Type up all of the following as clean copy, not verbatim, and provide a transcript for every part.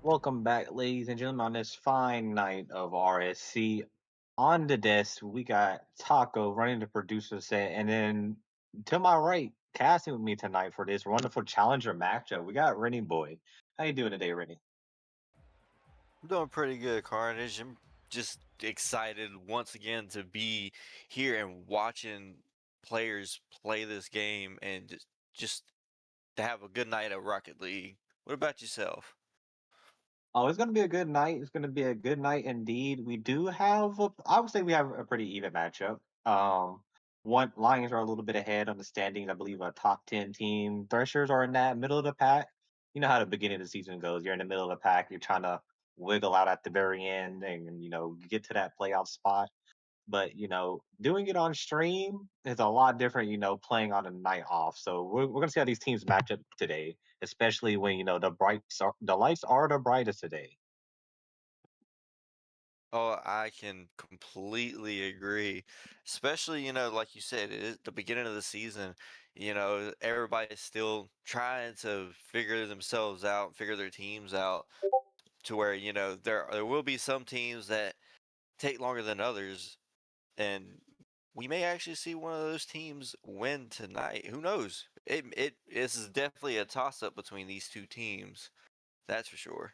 Welcome back, ladies and gentlemen, on this fine night of RSC. On the desk, we got Taco running the producer set, and then to my right, casting with me tonight for this wonderful challenger matchup, we got Rennie Boy. How you doing today, Rennie? I'm doing pretty good, Carnage. I'm just excited once again to be here and watching players play this game and just to have a good night at Rocket League. What about yourself? Oh, it's gonna be a good night. It's gonna be a good night indeed. We do have, I would say we have a pretty even matchup. One Lions are a little bit ahead on the standings. I believe a top 10 team. Threshers are in that middle of the pack. You know how the beginning of the season goes. You're in the middle of the pack. You're trying to wiggle out at the very end and get to that playoff spot. But doing it on stream is a lot different. Playing on a night off. So we're gonna see how these teams match up today, especially when the lights are the brightest today. Oh, I can completely agree. Especially, like you said, it is the beginning of the season. Everybody's still trying to figure themselves out, figure their teams out to where, there will be some teams that take longer than others, and we may actually see one of those teams win tonight. Who knows? It this is definitely a toss up between these two teams. That's for sure.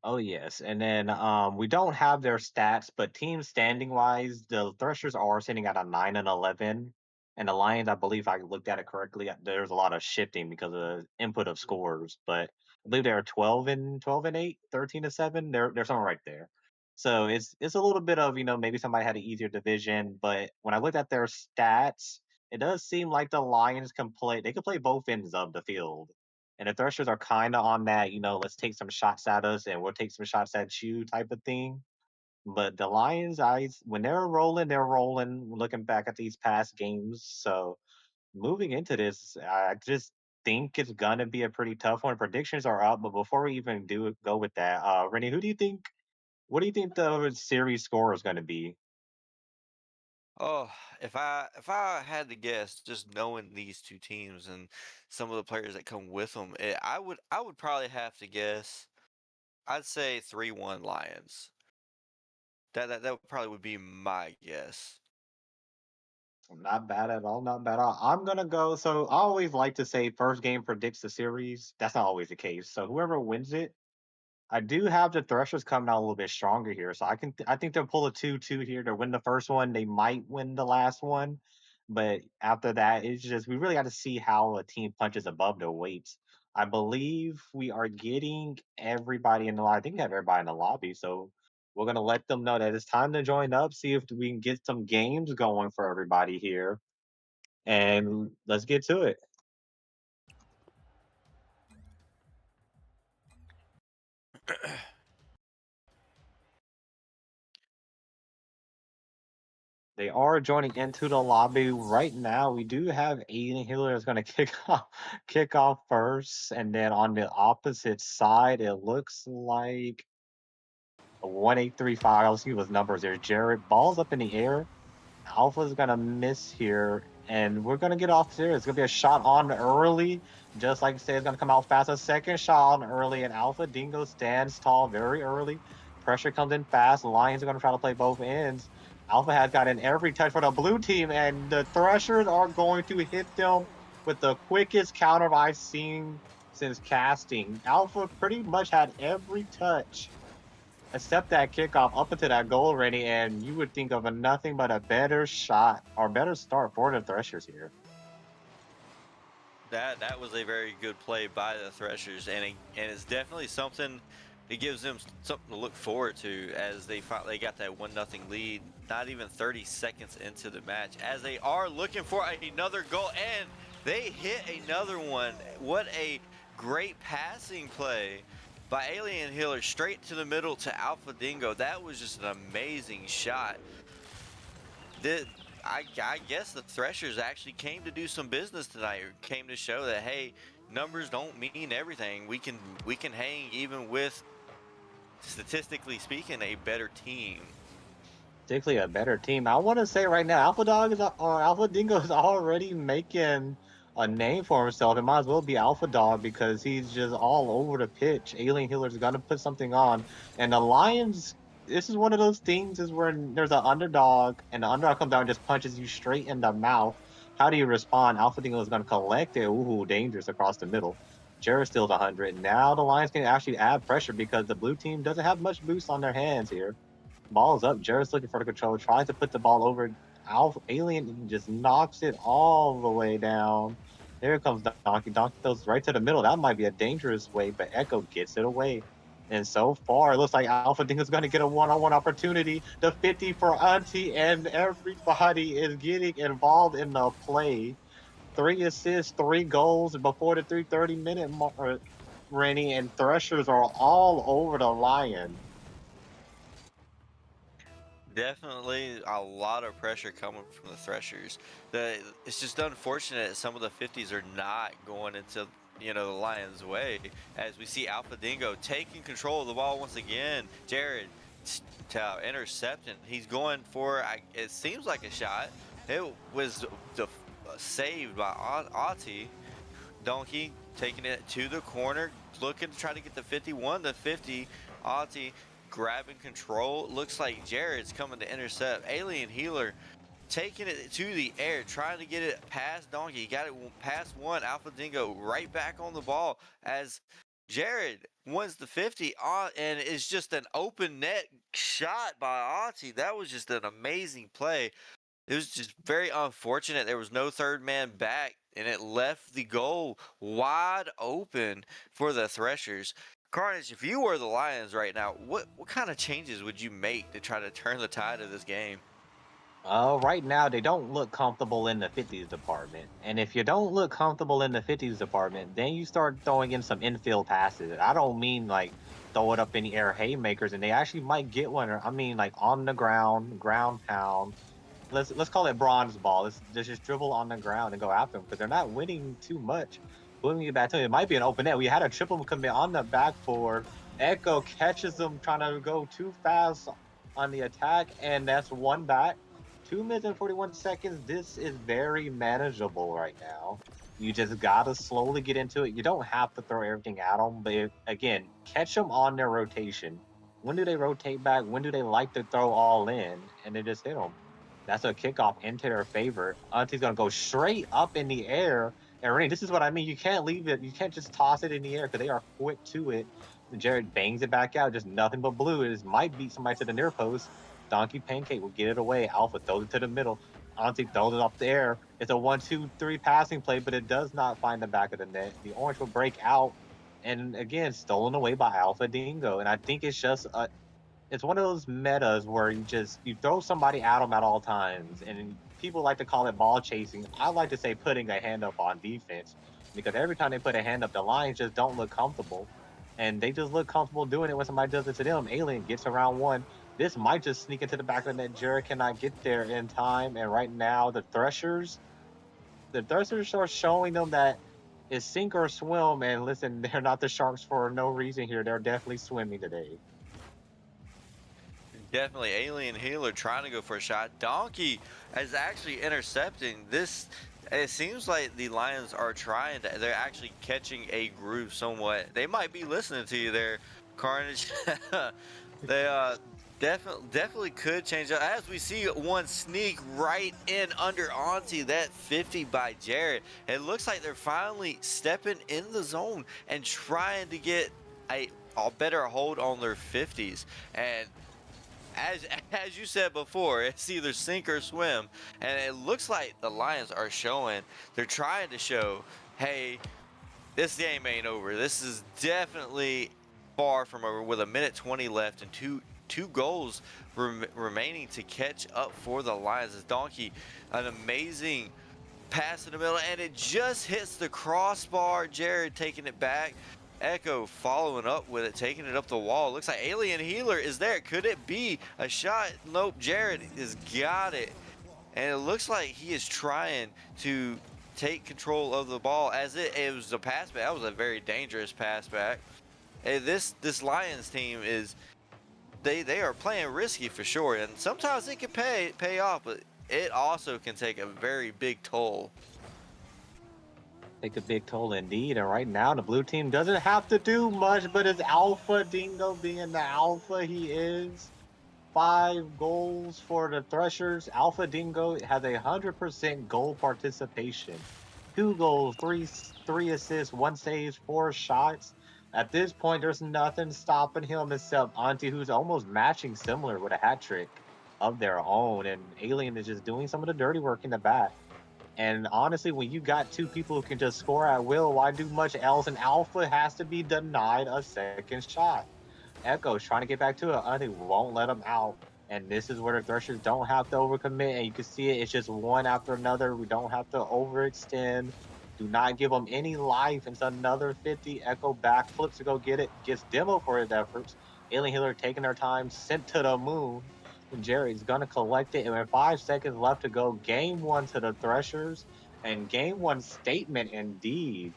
Oh yes, and then we don't have their stats, but team standing wise, the Threshers are sitting at a 9-11, and the Lions, I believe, if I looked at it correctly, there's a lot of shifting because of the input of scores, but I believe they're 12-8, 13-7. They're somewhere right there. So it's a little bit of maybe somebody had an easier division, but when I looked at their stats, it does seem like the Lions can play. They can play both ends of the field. And the Threshers are kind of on that, let's take some shots at us and we'll take some shots at you type of thing. But the Lions, when they're rolling. Looking back at these past games, so moving into this, I just think it's gonna be a pretty tough one. Predictions are up, but before we even go with that, Rennie, who do you think? What do you think the series score is going to be? Oh, if I had to guess, just knowing these two teams and some of the players that come with them, I would probably have to guess. I'd say 3-1 Lions. That probably would be my guess. Not bad at all. Not bad at all. I'm gonna go. So I always like to say first game predicts the series. That's not always the case. So whoever wins it, I do have the Threshers coming out a little bit stronger here, so I think they'll pull a 2-2 here to win the first one. They might win the last one, but after that, it's just we really got to see how a team punches above their weights. I believe we are getting everybody in the lobby. I think we have everybody in the lobby, so we're gonna let them know that it's time to join up. See if we can get some games going for everybody here, and let's get to it. They are joining into the lobby right now. We do have Aiden Hiller is going to kick off first, and then on the opposite side, it looks like a 1-8-3-5. Let's see what numbers there. Jared balls up in the air. Alpha's gonna miss here, and we're gonna get off there. It's gonna be a shot on early, just like I said, it's gonna come out fast. A second shot on early, and Alpha Dingo stands tall very early. Pressure comes in fast. Lions are gonna try to play both ends. Alpha has gotten every touch for the blue team, and the Threshers are going to hit them with the quickest counter I've seen since casting. Alpha pretty much had every touch accept that kickoff up into that goal already, and you would think of a nothing but a better shot or better start for the Threshers here. That was a very good play by the Threshers, and it's definitely something that gives them something to look forward to as they got that 1-0 lead, not even 30 seconds into the match, as they are looking for another goal, and they hit another one. What a great passing play by Alien Healer straight to the middle to Alpha Dingo. That was just an amazing shot. The, I guess the Threshers actually came to do some business tonight. Came to show that, hey, numbers don't mean everything. We can hang even with, statistically speaking, a better team. Particularly a better team. I want to say right now, Alpha Dog is or Alpha Dingo is already making a name for himself, it might as well be Alpha Dog because he's just all over the pitch. Alien Healer's gonna put something on, and the Lions. This is one of those things is where there's an underdog, and the underdog comes down and just punches you straight in the mouth. How do you respond? Alpha Dingo is gonna collect it. Ooh, dangerous across the middle. Jared steals 100. Now the Lions can actually add pressure because the blue team doesn't have much boost on their hands here. Ball's up. Jared's looking for the control, tries to put the ball over. Alpha Alien just knocks it all the way down. There comes Donkey. Donkey throws right to the middle. That might be a dangerous way, but Echo gets it away. And so far, it looks like Alpha Dingo's going to get a one-on-one opportunity. The 50 for Auntie, and everybody is getting involved in the play. 3 assists, 3 goals before the 330-minute mark, Rennie, and Threshers are all over the Lion. Definitely a lot of pressure coming from the Threshers. It's just unfortunate some of the 50s are not going into the Lions' way as we see Alpha Dingo taking control of the ball once again. Jared intercepting. He's going for it seems like a shot. It was saved by Ati. Donkey taking it to the corner, looking to try to get the 51 to 50. Ati grabbing control. Looks like Jared's coming to intercept. Alien Healer taking it to the air, trying to get it past Donkey. He got it past one. Alpha Dingo right back on the ball as Jared wins the 50 and it's just an open net shot by Ati. That was just an amazing play. It was just very unfortunate. There was no third man back, and it left the goal wide open for the Threshers. Carnage, if you were the Lions right now, what kind of changes would you make to try to turn the tide of this game? Right now they don't look comfortable in the 50s department. And if you don't look comfortable in the 50s department, then you start throwing in some infield passes. I don't mean like throw it up in the air haymakers, and they actually might get one. I mean like on the ground, ground pound. Let's call it bronze ball. Let's just dribble on the ground and go after them because they're not winning too much. Moving it back to it might be an open net. We had a triple commit on the backboard. Echo catches them trying to go too fast on the attack, and that's one back. 2 minutes and 41 seconds. This is very manageable right now. You just gotta slowly get into it. You don't have to throw everything at them, but again, catch them on their rotation. When do they rotate back? When do they like to throw all in? And then just hit them. That's a kickoff into their favor. Auntie's gonna go straight up in the air. And Rain, this is what I mean. You can't leave it. You can't just toss it in the air because they are quick to it. Jared bangs it back out. Just nothing but blue. It might beat somebody to the near post. Donkey Pancake will get it away. Alpha throws it to the middle. Auntie throws it up the air. It's a 1-2-3 passing play, but it does not find the back of the net. The orange will break out. And again, stolen away by Alpha Dingo. And I think it's one of those metas where you throw somebody at them at all times, and people like to call it ball chasing. I like to say putting a hand up on defense because every time they put a hand up, the Lions just don't look comfortable, and they just look comfortable doing it when somebody does it to them. Alien gets around one. This might just sneak into the back of the net. Jared cannot get there in time, and right now the Threshers are showing them that it's sink or swim. And listen, they're not the Sharks for no reason here. They're definitely swimming today. Definitely Alien Healer trying to go for a shot. Donkey is actually intercepting this. It seems like the Lions are trying to, they're actually catching a groove somewhat. They might be listening to you there, Carnage. They definitely could change up as we see one sneak right in under Auntie. That 50 by Jared. It looks like they're finally stepping in the zone and trying to get a better hold on their 50s. And as you said before, it's either sink or swim, and it looks like the Lions are showing. They're trying to show, hey, this game ain't over. This is definitely far from over. With a minute 20 left and two goals remaining to catch up for the Lions. As Donkey, an amazing pass in the middle, and it just hits the crossbar. Jared taking it back. Echo following up with it, taking it up the wall. Looks like Alien Healer is there. Could it be a shot? Nope, Jared has got it. And it looks like he is trying to take control of the ball as it was a pass back. That was a very dangerous pass back. And this Lions team is they are playing risky for sure, and sometimes it can pay off, but it also can take a very big toll. Take a big toll indeed. And right now, the blue team doesn't have to do much, but is Alpha Dingo being the alpha he is? 5 goals for the Threshers. Alpha Dingo has 100% goal participation. 2 goals, three assists, 1 save, 4 shots. At this point, there's nothing stopping him except Auntie, who's almost matching similar with a hat trick of their own. And Alien is just doing some of the dirty work in the back. And honestly, when you got two people who can just score at will, why do much else? And Alpha has to be denied a second shot. Echo's trying to get back to it. They won't let him out. And this is where the Threshers don't have to overcommit. And you can see it. It's just one after another. We don't have to overextend. Do not give them any life. It's another 50. Echo backflips to go get it. Gets demo for his efforts. Alien Healer taking their time. Sent to the moon. And Jerry's going to collect it. And with 5 seconds left to go, game one to the Threshers. And game one statement indeed.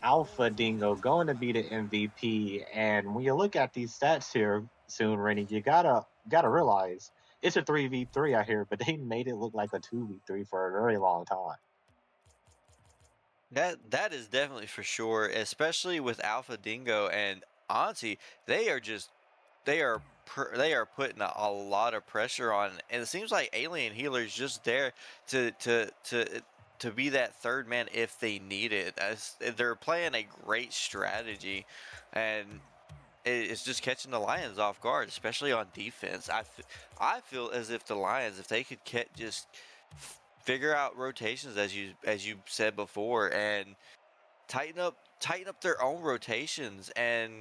Alpha Dingo going to be the MVP. And when you look at these stats here soon, Rennie, you gotta realize it's a 3v3 out here, but they made it look like a 2v3 for a very long time. That is definitely for sure, especially with Alpha Dingo and Auntie. They are just they are putting a lot of pressure on, and it seems like Alien Healer's just there to to be that third man if they need it. They're playing a great strategy, and it's just catching the Lions off guard, especially on defense. I feel as if the Lions, if they could just figure out rotations as you said before, and tighten up their own rotations and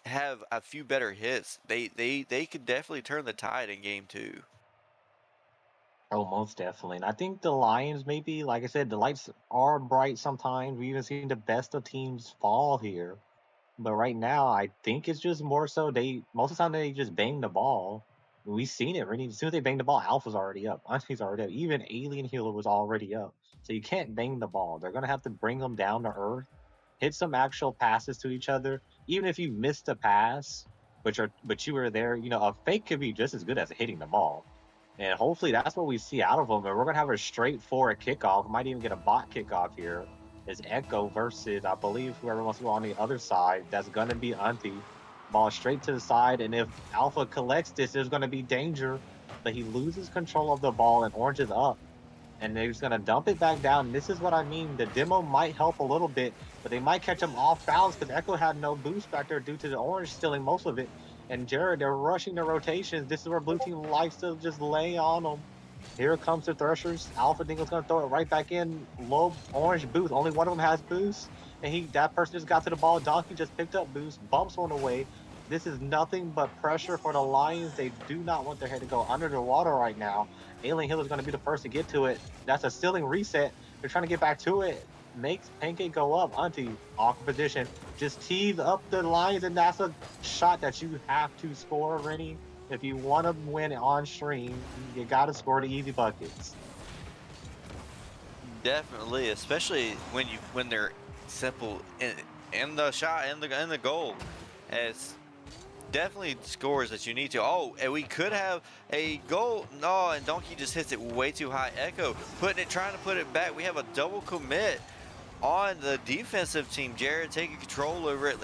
have a few better hits, they could definitely turn the tide in game two. Oh, most definitely. And I think the Lions, maybe, like I said, the lights are bright sometimes. We even seen the best of teams fall here. But right now, I think it's just more so they most of the time they just bang the ball. We've seen it, really. As soon as they bang the ball, Alpha's already up. Auntie's already up. Even Alien Healer was already up. So you can't bang the ball. They're gonna have to bring them down to earth, hit some actual passes to each other. Even if you missed a pass, but you were there, a fake could be just as good as hitting the ball. And hopefully that's what we see out of them. And we're gonna have a straightforward kickoff. Might even get a bot kickoff here. Is Echo versus I believe whoever wants to go on the other side. That's gonna be Auntie. Ball straight to the side, and if Alpha collects this, there's gonna be danger. But he loses control of the ball, and Orange is up and they're just gonna dump it back down. And this is what I mean. The demo might help a little bit, but they might catch him off balance because Echo had no boost back there due to the orange stealing most of it. And Jared, they're rushing the rotations. This is where blue team likes to just lay on them. Here comes the Threshers. Alpha Dingo's gonna throw it right back in. Low orange boost. Only one of them has boost. And that person just got to the ball. Donkey just picked up boost, bumps one away. This is nothing but pressure for the Lions. They do not want their head to go under the water right now. Alien Hill is going to be the first to get to it. That's a ceiling reset. They're trying to get back to it. Makes Pancake go up. Auntie, awkward position. Just tease up the Lions, and that's a shot that you have to score, Rennie. If you want to win on stream, you got to score the easy buckets. Definitely, especially when they're simple in the shot and the goal. It's definitely scores that you need to. Oh, and we could have a goal. No, and Donkey just hits it way too high. Echo trying to put it back. We have a double commit on the defensive team. Jared taking control over it.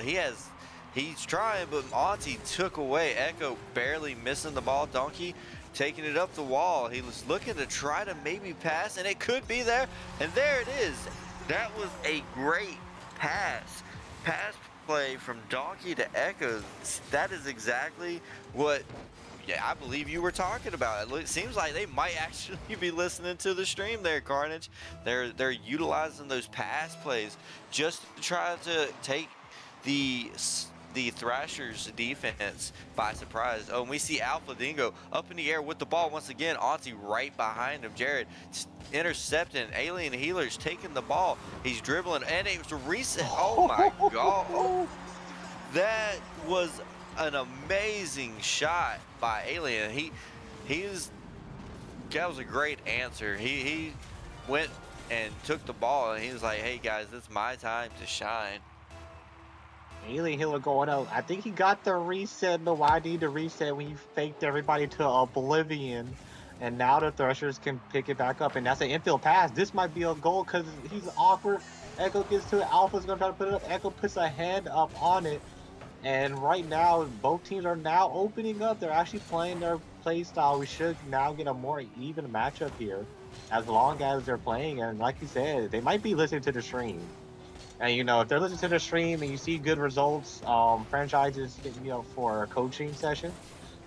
He's trying, but Auntie took away. Echo barely missing the ball. Donkey taking it up the wall. He was looking to try to maybe pass, and it could be there. And there it is. That was a great pass. Pass play from Donkey to Echo. That is exactly what I believe you were talking about. It seems like they might actually be listening to the stream there, Carnage. They're utilizing those pass plays just to try to take the Thrashers defense by surprise. Oh, and we see Alpha Dingo up in the air with the ball once again. Auntie right behind him. Jared intercepting. Alien Healer's taking the ball. He's dribbling, and it was a reset. Oh my god. That was an amazing shot by Alien. That was a great answer. He went and took the ball, and he was like, "Hey guys, it's my time to shine." Alien Healer going up. I think he got the reset. No, I need the reset when you faked everybody to oblivion. And now the Threshers can pick it back up, and that's an infield pass. This might be a goal because he's awkward. Echo gets to it. Alpha's gonna try to put it up. Echo puts a hand up on it, and right now both teams are now opening up. They're actually playing their play style. We should now get a more even matchup here, as long as they're playing. And like you said, they might be listening to the stream. And if they're listening to the stream and you see good results, franchises hit me up for a coaching session.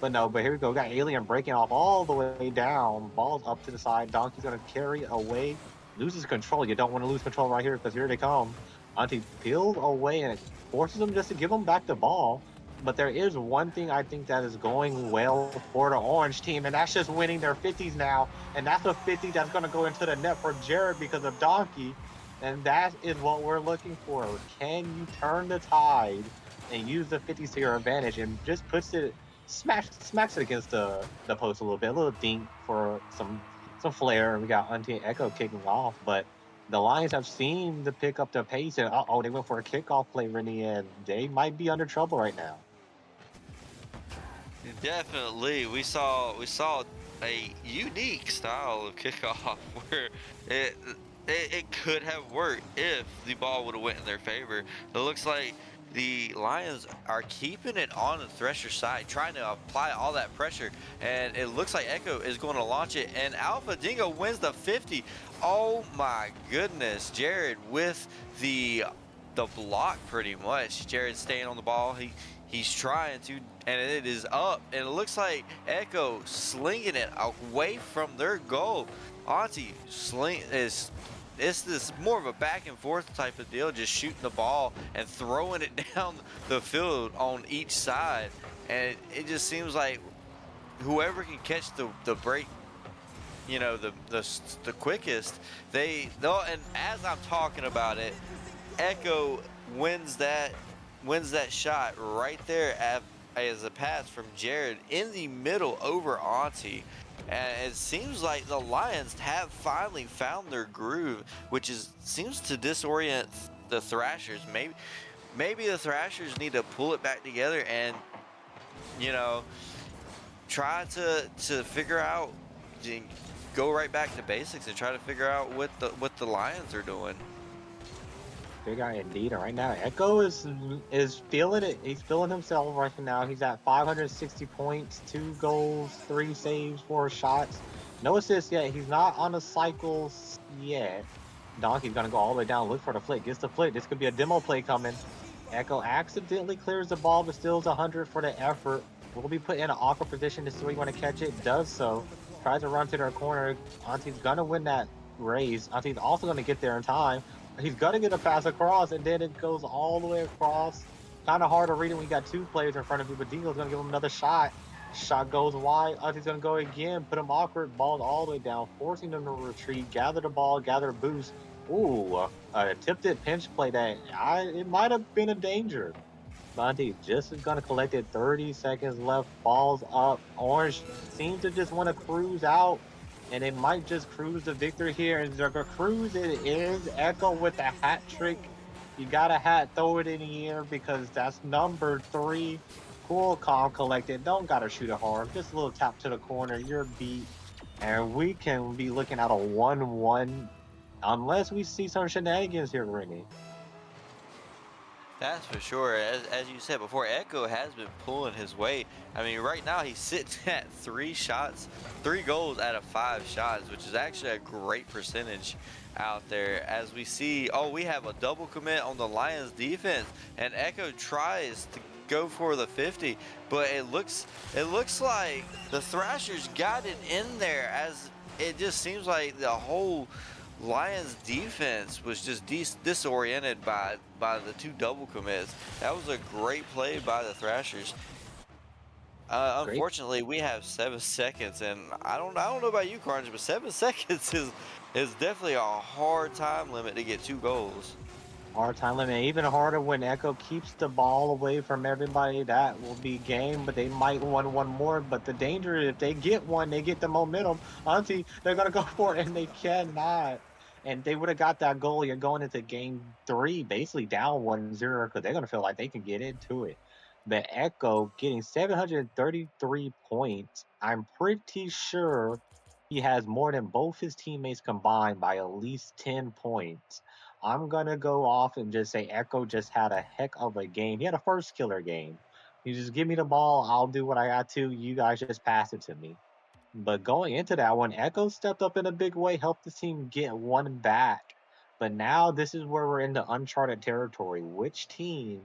But no, but here we go. We got Alien breaking off all the way down. Ball's up to the side. Donkey's gonna carry away. Loses control. You don't want to lose control right here because here they come. Auntie peels away and it forces them just to give them back the ball. But there is one thing I think that is going well for the orange team, and that's just winning their 50s now. And that's a 50 that's gonna go into the net for Jared because of Donkey. And that is what we're looking for. Can you turn the tide and use the 50s to your advantage and just puts it smacks it against the post a little bit, a little dink for some flair. We got Unti and Echo kicking off, but the Lions have seemed to pick up the pace and they went for a kickoff play in the end. They might be under trouble right now. Definitely, we saw a unique style of kickoff where it it could have worked if the ball would have went in their favor. It looks like the Lions are keeping it on the Thresher side, trying to apply all that pressure, and it looks like Echo is going to launch it, and Alpha Dingo wins the 50. Oh my goodness, Jared with the block pretty much. Jared staying on the ball. He's trying to, and it is up, and it looks like Echo slinging it away from their goal. Auntie sling is. It's this more of a back and forth type of deal, just shooting the ball and throwing it down the field on each side, and it just seems like whoever can catch the break, the quickest, they'll. And as I'm talking about it, Echo wins that shot right there as a pass from Jared in the middle over Auntie. And it seems like the Lions have finally found their groove, which seems to disorient the Thrashers. Maybe the Thrashers need to pull it back together and you know try to figure out, go right back to basics and try to figure out what the Lions are doing. Big guy indeed. And right now, Echo is feeling it. He's feeling himself right now. He's at 560 points, 2 goals, 3 saves, 4 shots. No assists yet. He's not on the cycles yet. Donkey's gonna go all the way down, look for the flick. Gets the flick. This could be a demo play coming. Echo accidentally clears the ball, but steals 100 for the effort. Will be put in an awkward position to see where you want to catch it. Does so. Tries to run to their corner. Auntie's gonna win that race. Auntie's also gonna get there in time. He's gonna get a pass across, and then it goes all the way across. Kind of hard to read it when you got two players in front of you, but Dingo's gonna give him another shot. Shot goes wide. Auntie's gonna go again, put him awkward, ball all the way down, forcing them to retreat, gather the ball, gather a boost. Ooh, a tipped it pinch play that it might have been a danger. Monty just is gonna collect it. 30 seconds left. Balls up. Orange seems to just want to cruise out, and it might just cruise the victory here. And they're gonna cruise. It is Echo with the hat trick. You got a hat, throw it in the air because that's number 3. Cool, calm, collected. Don't gotta shoot it hard. Just a little tap to the corner. You're beat, and we can be looking at a 1-1 unless we see some shenanigans here, Rennie. That's for sure. As you said before, Echo has been pulling his weight. I mean, right now he's sitting at 3 shots, 3 goals out of 5 shots, which is actually a great percentage out there. As we see, oh, we have a double commit on the Lions defense, and Echo tries to go for the 50, but it looks like the Thrashers got it in there, as it just seems like the whole Lions defense was just disoriented by the 2 double commits. That was a great play by the Thrashers. Great. Unfortunately, we have 7 seconds, and I don't know about you, Carnage, but 7 seconds is definitely a hard time limit to get 2 goals. Hard time limit. Even harder when Echo keeps the ball away from everybody. That will be game, but they might want one more. But the danger, if they get one, they get the momentum. Auntie, they're gonna go for it, and they cannot. And they would have got that goal. You're going into game 3, basically down 1-0, because they're gonna feel like they can get into it. But Echo getting 733 points. I'm pretty sure He has more than both his teammates combined by at least 10 points. I'm gonna go off and just say Echo just had a heck of a game. He had a first killer game. You just give me the ball, I'll do what I got to. You guys just pass it to me. But going into that one, Echo stepped up in a big way, helped the team get one back. But now this is where we're into uncharted territory. Which team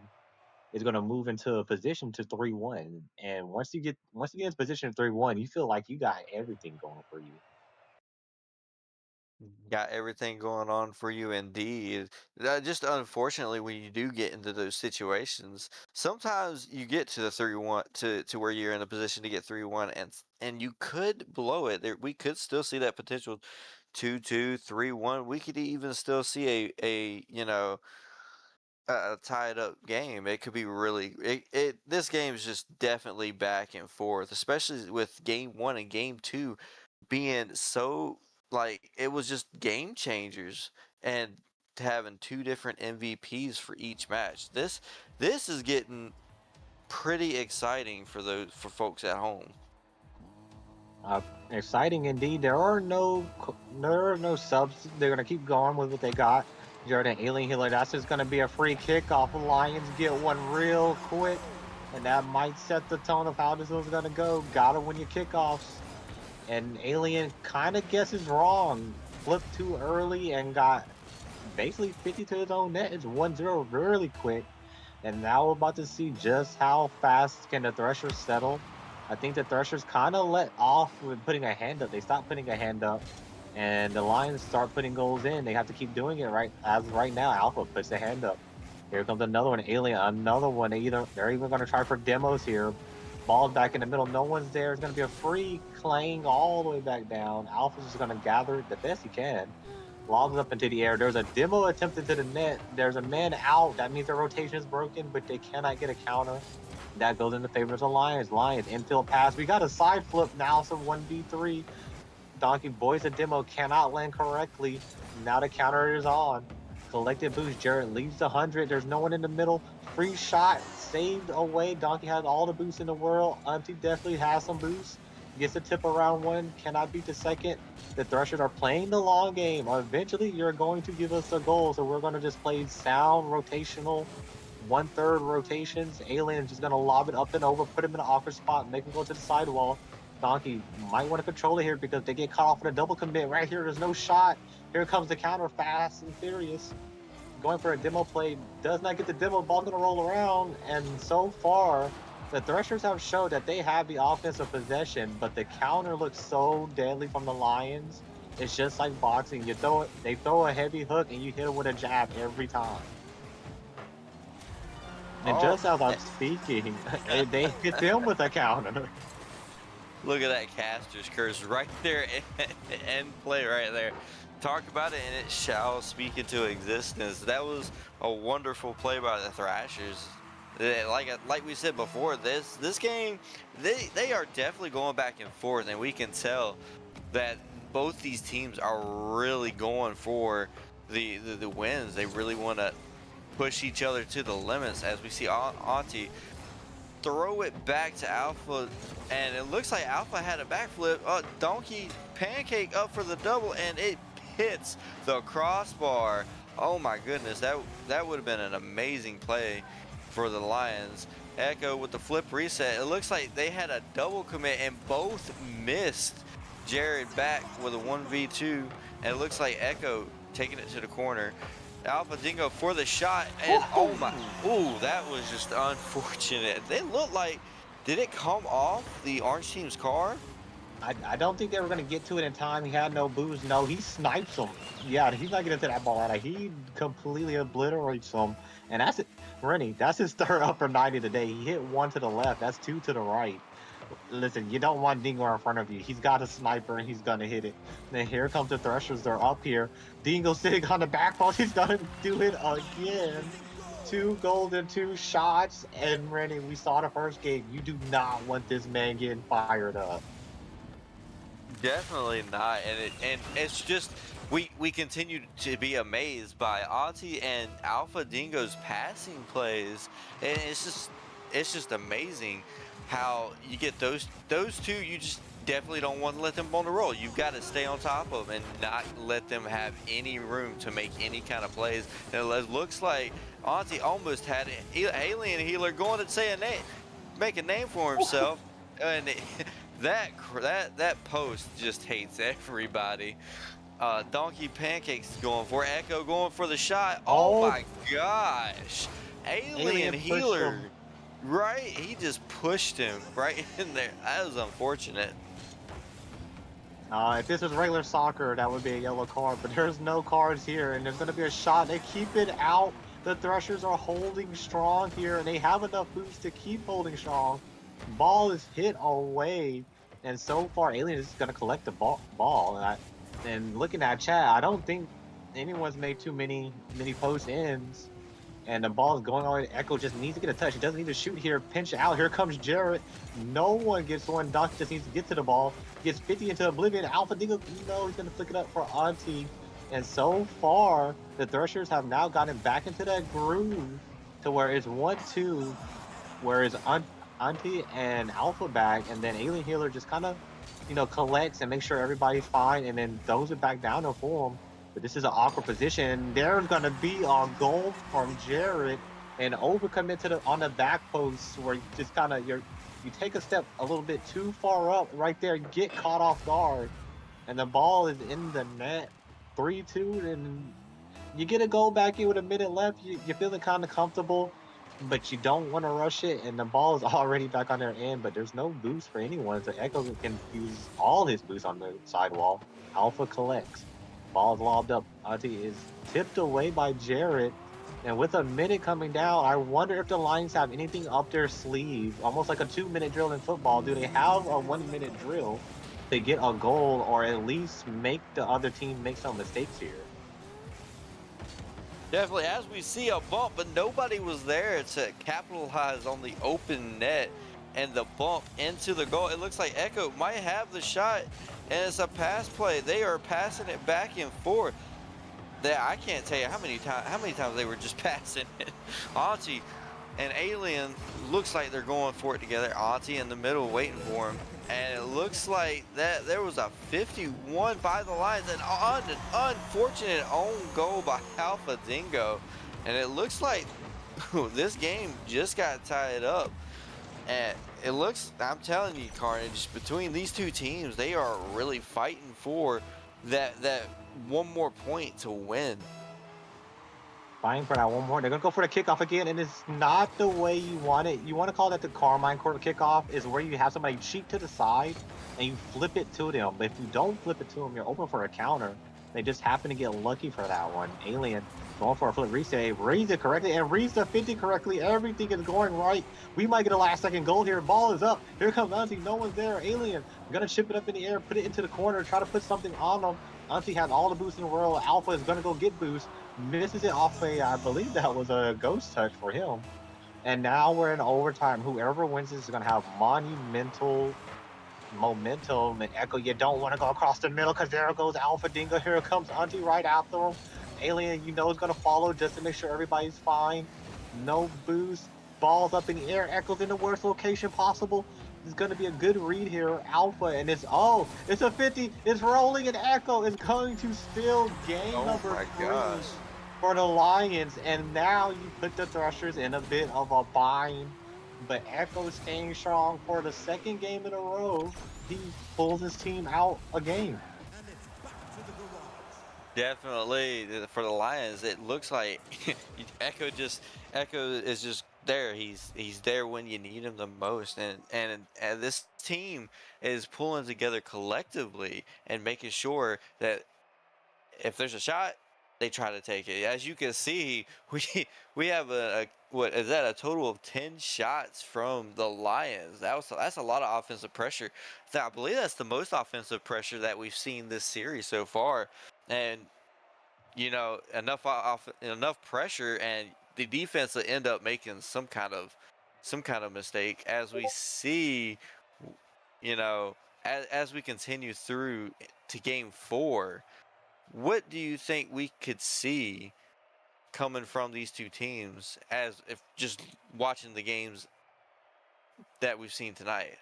is going to move into a position to 3-1? And once you get into position to 3-1, you feel like you got everything going for you. Got everything going on for you indeed. Just unfortunately, when you do get into those situations, sometimes you get to the 3-1 to where you're in a position to get 3-1 and you could blow it. We could still see that potential 2-2, 3-1. We could even still see a a tied up game. It could be really this game is just definitely back and forth, especially with game 1 and game 2 being so like it was just game changers and having two different MVPs for each match. This is getting pretty exciting for folks at home. Uh, Exciting indeed. There are no subs. They're gonna keep going with what they got. Jordan Alien Healer. That's just gonna be a free kickoff. Lions get one real quick, and that might set the tone of how this one's gonna go. Gotta win your kickoffs. And Alien kind of guesses wrong. Flipped too early and got basically 50 to his own net. It's 1-0 really quick. And now we're about to see just how fast can the Threshers settle. I think the Threshers kind of let off with putting a hand up. They stopped putting a hand up, and the Lions start putting goals in. They have to keep doing it right as right now. Alpha puts a hand up. Here comes another one, Alien, another one. They're even going to try for demos here. Ball's back in the middle. No one's there. It's going to be a free clang all the way back down. Alpha's just going to gather it the best he can. Lobs up into the air. There's a demo attempted to the net. There's a man out. That means their rotation is broken, but they cannot get a counter. That goes in the favor of the Lions. Lions infield pass. We got a side flip now. Some 1v3. Donkey Boys a demo cannot land correctly. Now the counter is on. Collected boost. Jarrett leaves the 100. There's no one in the middle. Free shot. Saved away. Donkey has all the boosts in the world. Auntie definitely has some boosts. Gets a tip around one. Cannot beat the second. The Threshers are playing the long game. Eventually, you're going to give us a goal. So we're going to just play sound rotational 1/3 rotations. Alien is just going to lob it up and over, put him in an awkward spot, make him go to the sidewall. Donkey might want to control it here because they get caught off in a double commit right here. There's no shot. Here comes the counter fast and furious. Going for a demo play, does not get the demo. Ball's going to roll around. And so far, the Threshers have showed that they have the offensive possession, but the counter looks so deadly from the Lions. It's just like boxing. They throw a heavy hook and you hit it with a jab every time. And Oh, just as I'm speaking, they hit them with a counter. look at that caster's curse right there and play right there. Talk about it and it shall speak into existence. That was a wonderful play by the Thrashers. Like we said before, this game they are definitely going back and forth, and we can tell that both these teams are really going for the wins. They really want to push each other to the limits, as we see Auntie throw it back to Alpha, and it looks like Alpha had a backflip. Donkey pancake up for the double, and it hits the crossbar. Oh my goodness, that would have been an amazing play for the Lions. Echo with the flip reset. It looks like they had a double commit and both missed. Jared back with a 1v2, and it looks like Echo taking it to the corner. Alpha Dingo for the shot, and oh my, ooh, that was just unfortunate. They looked like, did it come off the orange team's car? I don't think they were going to get to it in time. He had no boost. No, he snipes them. Yeah, he's not getting to that ball out. He completely obliterates them. And that's it. Rennie, that's his third upper 90 today. He hit one to the left. That's two to the right. Listen, you don't want Dingo in front of you. He's got a sniper and he's going to hit it. Then here comes the Threshers. They're up here. Dingo sitting on the back post. He's going to do it again. 2 goals and 2 shots. And Rennie, we saw the first game. You do not want this man getting fired up. Definitely not, and it's just we continue to be amazed by Auntie and Alpha Dingo's passing plays, and it's just amazing how you get those two. definitely don't want to let them on the roll. You've got to stay on top of them and not let them have any room to make any kind of plays. And it looks like Auntie almost had an alien healer going to say a name, make a name for himself, and that post just hates everybody. Donkey Pancakes is going for it. Echo going for the shot. Oh Oh, my gosh. Alien alien pushed him. healer. Right? He just pushed him right in there. That was unfortunate. If this was regular soccer, that would be a yellow card, but there's no cards here, and there's going to be a shot. They keep it out. The Threshers are holding strong here, and they have enough boost to keep holding strong. Ball is hit away, and so far, Alien is going to collect the ball. And looking at chat, I don't think anyone's made too many post ends. And the ball is going on. Echo just needs to get a touch. He doesn't need to shoot here. Pinch out. Here comes Jarrett. No one gets one. Doc just needs to get to the ball. Gets 50 into oblivion. Alpha Dingo, he's going to flick it up for Auntie. And so far, the Threshers have now gotten back into that groove to where it's 1-2, where it's Auntie and Alpha back, and then Alien Healer just kind of, collects and makes sure everybody's fine, and then throws it back down to form. But this is an awkward position. There's gonna be a goal from Jared and overcommit on the back post where you just kind of you take a step a little bit too far up right there, get caught off guard, and the ball is in the net. 3-2, and you get a goal back in with a minute left. You're feeling kind of comfortable, but you don't want to rush it, and the ball is already back on their end. But there's no boost for anyone, so Echo can use all his boost on the sidewall. Alpha collects. Ball's lobbed up. Auntie is tipped away by Jarrett. And with a minute coming down, I wonder if the Lions have anything up their sleeve, almost like a 2-minute drill in football. Do they have a 1-minute drill to get a goal or at least make the other team make some mistakes here? Definitely, as we see a bump, but nobody was there to capitalize on the open net and the bump into the goal. It looks like Echo might have the shot, and it's a pass play. They are passing it back and forth. I can't tell you how many times they were just passing it. Auntie and Alien looks like they're going for it together. Auntie in the middle waiting for him. And it looks like that there was a 51 by the Lions, and an unfortunate own goal by Alpha Dingo. And it looks like this game just got tied up. And it looks, I'm telling you, Carnage, between these two teams, they are really fighting for that one more point to win. Fighting for that one more. They're gonna go for the kickoff again, and it's not the way you want it. You want to call that the Carmine Court kickoff, is where you have somebody cheat to the side and you flip it to them. But if you don't flip it to them, you're open for a counter. They just happen to get lucky for that one. Alien going for a flip reset, reads it correctly, and reads the 50 correctly. Everything is going right. We might get a last second goal here. Ball is up. Here comes Auntie. No one's there. Alien gonna chip it up in the air, put it into the corner, try to put something on them. Auntie has all the boost in the world. Alpha is gonna go get boost, misses it off I believe that was a ghost touch for him. And now we're in overtime. Whoever wins this is going to have monumental momentum. And Echo, you don't want to go across the middle because there goes Alpha Dingo. Here comes Auntie right after him. Alien, is going to follow just to make sure everybody's fine. No boost. Balls up in the air. Echo's in the worst location possible. This is going to be a good read here. Alpha, and it's a 50. It's rolling, and Echo is going to steal game Oh number my 3 gosh. for the Lions, and now you put the Threshers in a bit of a bind. But Echo staying strong for the second game in a row. He pulls his team out a game. Definitely for the Lions, it looks like Echo is just there. He's there when you need him the most, and this team is pulling together collectively and making sure that if there's a shot, they try to take it. As you can see, we have a what is that, a total of 10 shots from the Lions. That's a lot of offensive pressure. I believe that's the most offensive pressure that we've seen this series so far. And enough pressure, and the defense will end up making some kind of mistake, as we see, you know, as we continue through to game 4. What do you think we could see coming from these two teams, as if just watching the games that we've seen tonight?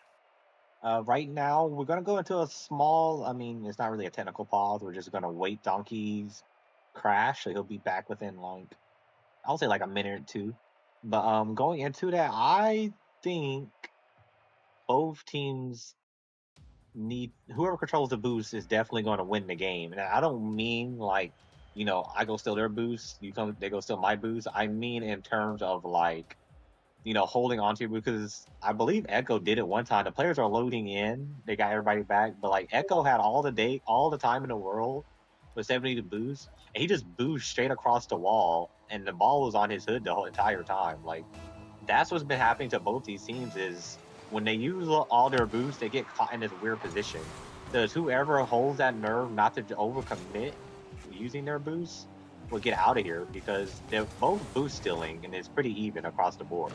Right now, we're gonna go into a small. I mean, it's not really a technical pause. We're just gonna wait Donkey's crash, so he'll be back within like I'll say like a minute or two. But going into that, I think both teams need whoever controls the boost is definitely going to win the game. And I don't mean like I go steal their boost, you come they go steal my boost. I mean in terms of like holding on to because I believe Echo did it one time. The players are loading in, they got everybody back, but like Echo had all the time in the world with 70 to boost, and he just boosted straight across the wall, and the ball was on his hood the whole entire time. Like that's what's been happening to both these teams is when they use all their boosts, they get caught in this weird position. Because whoever holds that nerve not to overcommit using their boosts will get out of here because they're both boost stealing and it's pretty even across the board.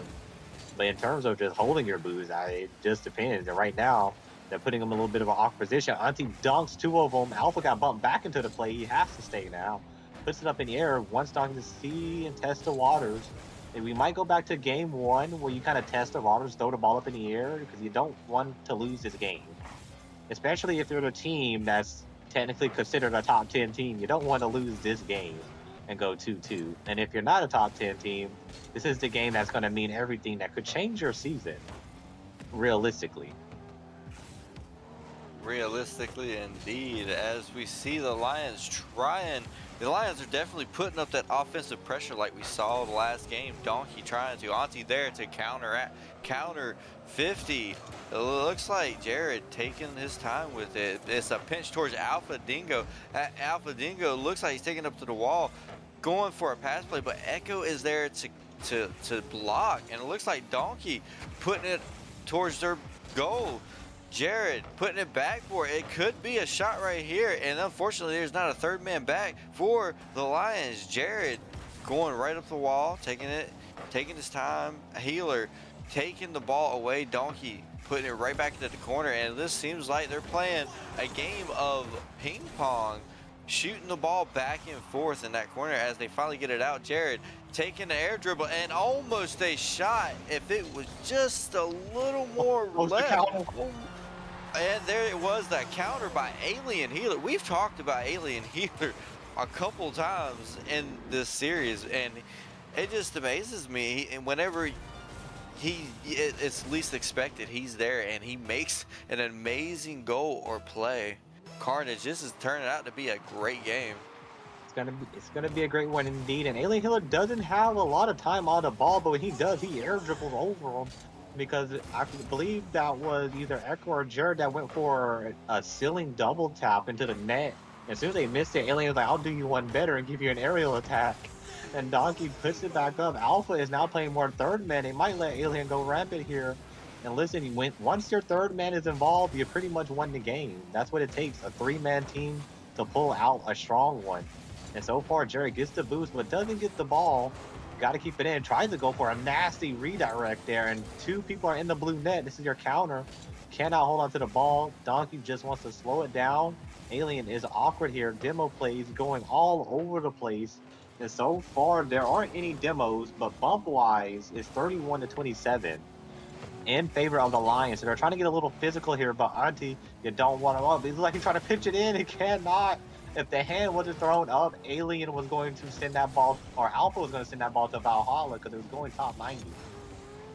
But in terms of just holding your boost, it just depends. And right now, they're putting him in a little bit of an awkward position. Auntie dunks two of them. Alpha got bumped back into the play. He has to stay now. Puts it up in the air. Wants Donkey to see and test the waters. And we might go back to game one where you kind of test the waters, throw the ball up in the air because you don't want to lose this game. Especially if you're the team that's technically considered a top 10 team. You don't want to lose this game and go 2-2. And if you're not a top 10 team, this is the game that's going to mean everything that could change your season, realistically. Realistically, indeed, as we see the Lions trying, the Lions are definitely putting up that offensive pressure like we saw the last game. Donkey trying to, Auntie there to counter 50. It looks like Jared taking his time with it. It's a pinch towards Alpha Dingo. Alpha Dingo looks like he's taking up to the wall, going for a pass play, but Echo is there to block, and it looks like Donkey putting it towards their goal. Jared putting it back for it. It could be a shot right here, and unfortunately, there's not a third man back for the Lions. Jared going right up the wall, taking his time. Healer taking the ball away. Donkey putting it right back into the corner, and this seems like they're playing a game of ping pong, shooting the ball back and forth in that corner as they finally get it out. Jared taking the air dribble and almost a shot if it was just a little more Post the left. counter. And there it was, that counter by Alien Healer. We've talked about Alien Healer a couple times in this series, and it just amazes me. And whenever it's least expected, he's there and he makes an amazing goal or play. Carnage, this is turning out to be a great game. It's gonna be a great one indeed. And Alien Hiller doesn't have a lot of time on the ball, but when he does, he air dribbles over him because I believe that was either Echo or Jared that went for a ceiling double tap into the net. As soon as they missed it, Alien was like, "I'll do you one better and give you an aerial attack." And Donkey puts it back up. Alpha is now playing more third man. They might let Alien go rampant here. And listen, once your third man is involved, you pretty much won the game. That's what it takes, a three-man team to pull out a strong one. And so far, Jerry gets the boost, but doesn't get the ball. Got to keep it in. Tries to go for a nasty redirect there, and two people are in the blue net. This is your counter. Cannot hold on to the ball. Donkey just wants to slow it down. Alien is awkward here. Demo plays going all over the place. And so far, there aren't any demos, but bump wise, it's 31 to 27 in favor of the Lions. So they're trying to get a little physical here, but Auntie, you don't want him up. He looks like he's trying to pitch it in. He cannot. If the hand wasn't thrown up, Alien was going to send that ball, or Alpha was going to send that ball to Valhalla because it was going top 90.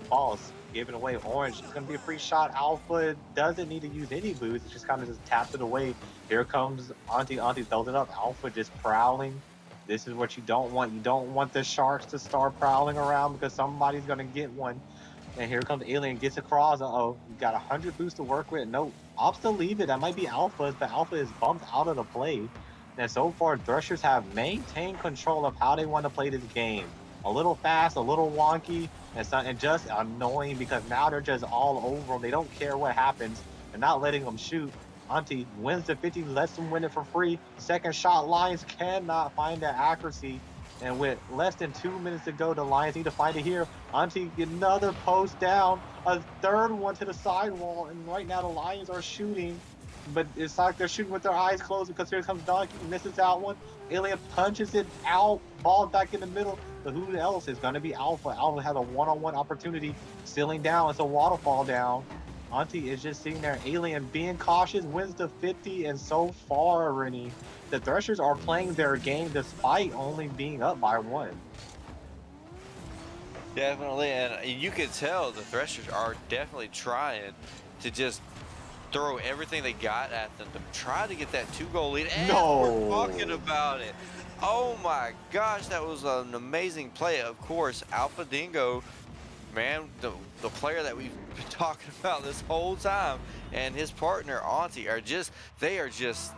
Ball's giving away orange. It's going to be a free shot. Alpha doesn't need to use any boost. It's just kind of just tapped it away. Here comes Auntie. Auntie throws it up. Alpha just prowling. This is what you don't want. You don't want the Sharks to start prowling around because somebody's going to get one. And here comes Alien, gets across. Uh-oh, you got 100 boosts to work with. No, I'll still leave it. That might be Alpha's, but Alpha is bumped out of the play. And so far, Threshers have maintained control of how they want to play this game. A little fast, a little wonky, and just annoying because now they're just all over them. They don't care what happens. They're not letting them shoot. Auntie wins the 50, lets them win it for free. Second shot, Lions cannot find that accuracy. And with less than 2 minutes to go, the Lions need to find it here. Auntie, another post down, a third one to the sidewall, and right now the Lions are shooting, but it's like they're shooting with their eyes closed because here comes Donkey, misses out one. Alien punches it out, ball back in the middle, but who else is going to be Alpha? Alpha has a one-on-one opportunity, sealing down. It's a waterfall down. Auntie is just sitting there, Alien being cautious, wins the 50, and so far, Rennie, the Threshers are playing their game despite only being up by one. Definitely, and you can tell the Threshers are definitely trying to just throw everything they got at them to try to get that 2-goal lead, and we're talking No. about it. Oh my gosh, that was an amazing play. Of course, Alpha Dingo, man, the player that we've been talking about this whole time, and his partner Auntie they are just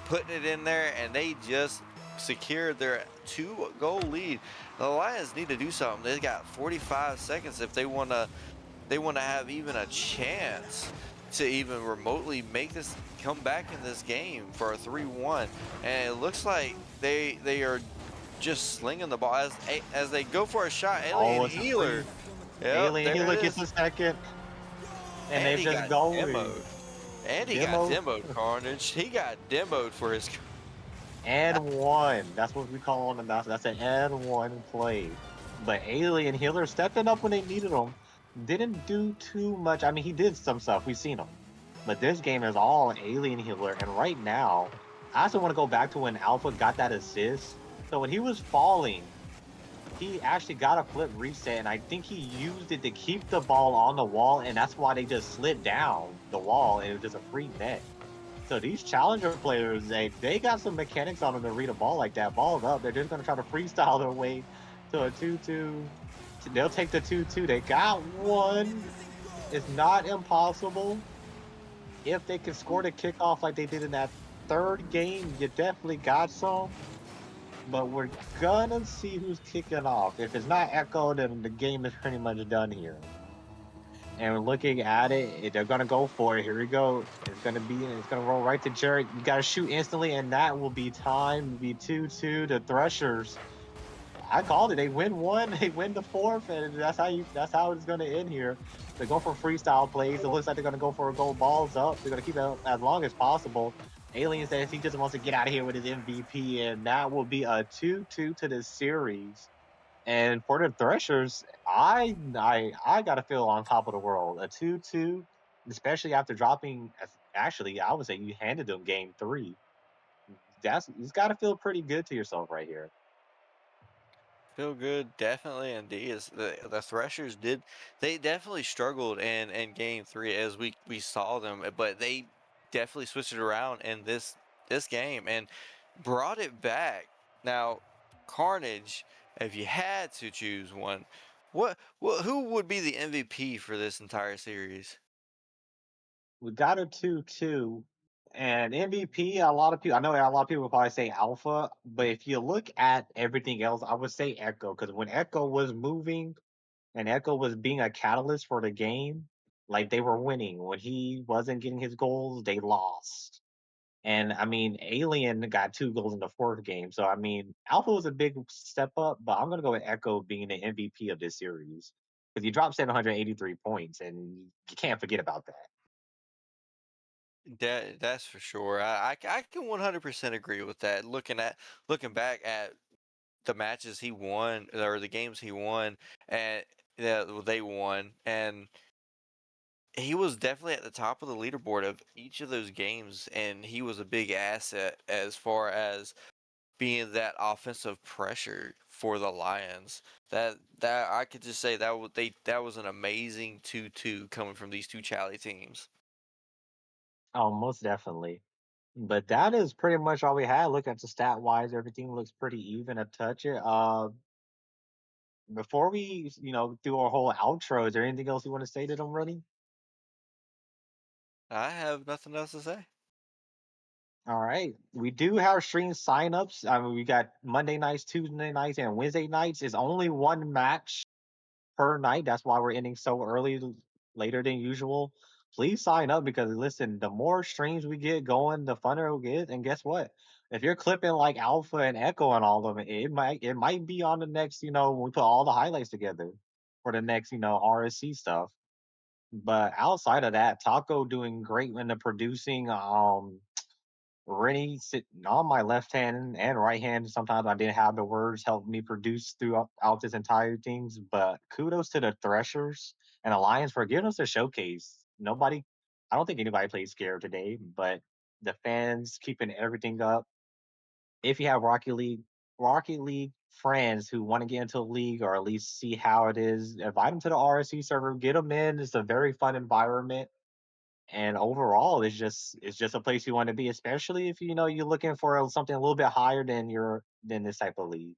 putting it in there, and they just secured their 2-goal lead. The Lions need to do something. They got 45 seconds if they want to have even a chance to even remotely make this come back in this game for a 3-1. And it looks like they are just slinging the ball as they go for a shot. Oh, Alien it's a free. Healer. Yep, Alien there it Healer gets is. a second, and And they he just got going. demoed. And he got Demo demoed, Carnage. He got demoed for his and one. That's what we call on the mouse. That's an and one play. But Alien Healer stepping up when they needed him. Didn't do too much. I mean, he did some stuff. We've seen him. But this game is all Alien Healer. And right now, I also want to go back to when Alpha got that assist. So when he was falling, he actually got a flip reset, and I think he used it to keep the ball on the wall, and that's why they just slid down the wall, and it was just a free net. So these challenger players, they got some mechanics on them to read a ball like that. Ball's up. They're just gonna try to freestyle their way to a 2-2. They'll take the 2-2. They got one. It's not impossible. If they can score the kickoff like they did in that third game, you definitely got some. But we're gonna see who's kicking off. If it's not Echo, then the game is pretty much done here. And we're looking at it, they're gonna go for it. Here we go. It's gonna roll right to Jarrett. You gotta shoot instantly, and that will be time. It'll be 2-2. The Threshers. I called it. They win one, they win the fourth, and that's how it's gonna end here. They go for freestyle plays. It looks like they're gonna go for a goal. Balls up. They're gonna keep it as long as possible. Alien says he just wants to get out of here with his MVP, and that will be a 2-2 to the series. And for the Threshers, I gotta feel on top of the world. A 2-2, especially after dropping. Actually, I would say you handed them game three. That's it's got to feel pretty good to yourself right here. Feel good, definitely, indeed. The Threshers did they definitely struggled in game three as we saw them, but they definitely switched it around in this game and brought it back. Now, Carnage, if you had to choose one, what who would be the MVP for this entire series? We got a 2-2. And MVP, a lot of people, I know a lot of people will probably say Alpha, but if you look at everything else, I would say Echo. Because when Echo was moving and Echo was being a catalyst for the game, like they were winning. When he wasn't getting his goals, they lost. And I mean, Alien got 2 goals in the fourth game. So I mean, Alpha was a big step up, but I'm gonna go with Echo being the MVP of this series. Because he dropped 783 points, and you can't forget about that. That's for sure. I can 100% agree with that. Looking back at the matches he won or the games he won and that they won, and he was definitely at the top of the leaderboard of each of those games, and he was a big asset as far as being that offensive pressure for the Lions. That I could just say that was an amazing 2-2 coming from these two Chally teams. Oh, most definitely. But that is pretty much all we had. Looking at the stat wise, everything looks pretty even to touch it. Before we, do our whole outro, is there anything else you want to say to them, running? I have nothing else to say. All right. We do have stream signups. I mean, we got Monday nights, Tuesday nights, and Wednesday nights. It's only one match per night. That's why we're ending so early, later than usual. Please sign up because listen, the more streams we get going, the funner it'll get. And guess what? If you're clipping like Alpha and Echo and all of them, it might be on the next, when we put all the highlights together for the next, RSC stuff. But outside of that, Taco doing great in the producing. Rennie sitting on my left hand and right hand. Sometimes I didn't have the words help me produce throughout this entire things. But kudos to the Threshers and Alliance for giving us a showcase. Nobody, I don't think anybody played scared today, but the fans keeping everything up. If you have Rocket League friends who want to get into the league or at least see how it is, invite them to the RSC server, get them in. It's a very fun environment. And overall, it's just a place you want to be, especially if you're looking for something a little bit higher than this type of league.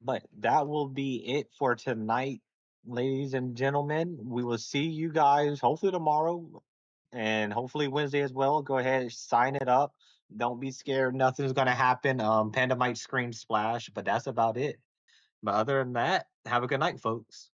But that will be it for tonight, ladies and gentlemen. We will see you guys hopefully tomorrow and hopefully Wednesday as well. Go ahead and sign it up. Don't be scared. Nothing's gonna happen. Panda might scream splash, but that's about it. But other than that, have a good night, folks.